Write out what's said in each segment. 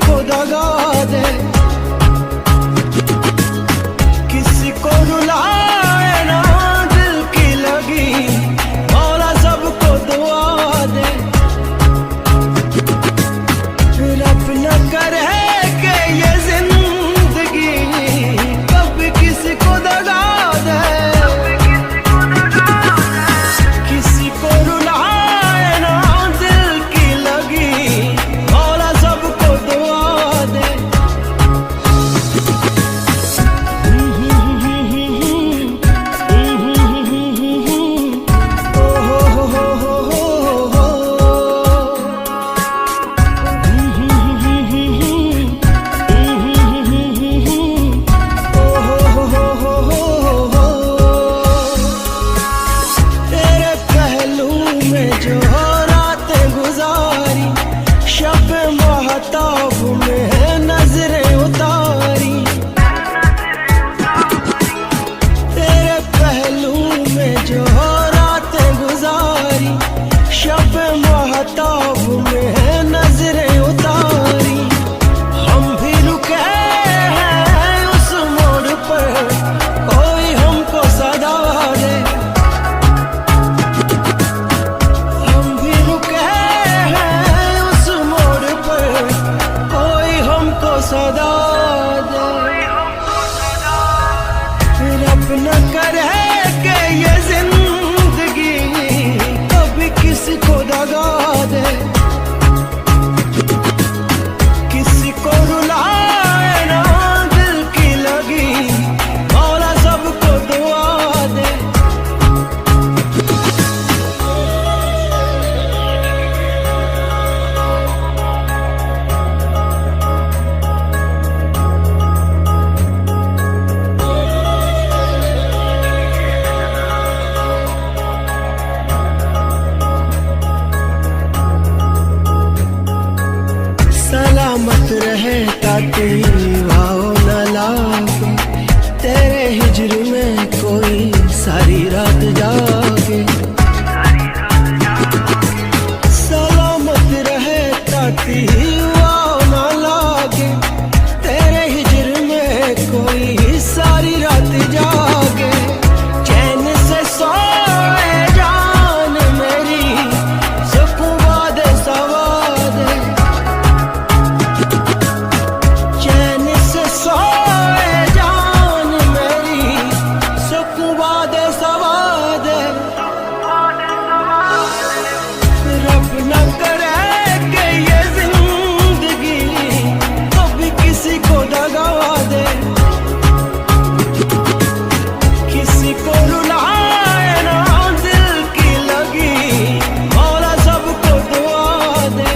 को दगा दे, किसी को रुलाए ना दिल की लगी, मौला सबको दुआ दे। रब न करे कि ये जिंदगी कभी किसी को दगा दे, किसी को रुलाए ना दिल की लगी, मौला सबको दुआ दे। तेरे पहलू में जो रातें गुजारी, शब महताब में नजरें उतारी, तेरे पहलू में जो रातें गुजारी, शब महताब में नजरें उतारी। हम भी रुके हैं उस मोड़ पर, कोई हमको सदा दे। हम भी रुके हैं उस मोड़ पर, कोई हमको सदा दे। रब न करे कि ये जिंदगी कभी किसी को दगा दे, किसी को रुलाए ना दिल की लगी, मौला सबको दुआ दे। सलामत रहे ताकि वाओ न लागे, तेरे हिजर में कोई सारी रात जागे। सलामत रहे ताकि वाओ न लागे, तेरे हिजर में कोई सारी रात जागे। चैन से सोए जान मेरी, सुकून वादे सवादे। चैन से सोए जान मेरी, सुकून वादे सवादे। रब न करे कि ये जिंदगी कभी किसी को दगा दे, किसी को रुलाए ना दिल की लगी, मौला सबको दुआ दे।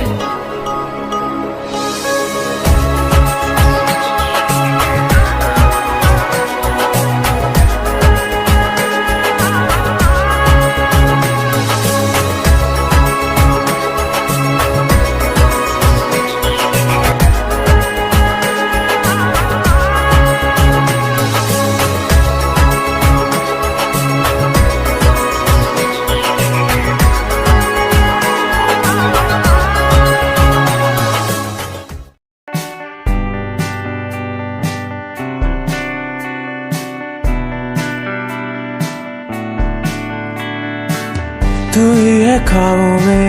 तू ही है ख्वाबों में,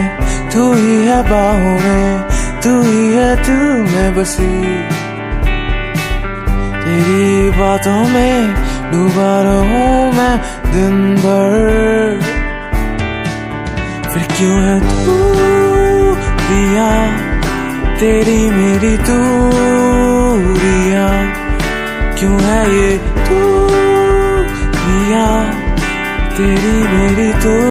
तू ही है बाहों में, तू ही है दिल में बसी। तेरी बातों में डूबा रहूं मैं दिन भर। फिर क्यों है तू दिया तेरी मेरी दूरियां, क्यों है ये तू दिया तेरी मेरी दूरियां।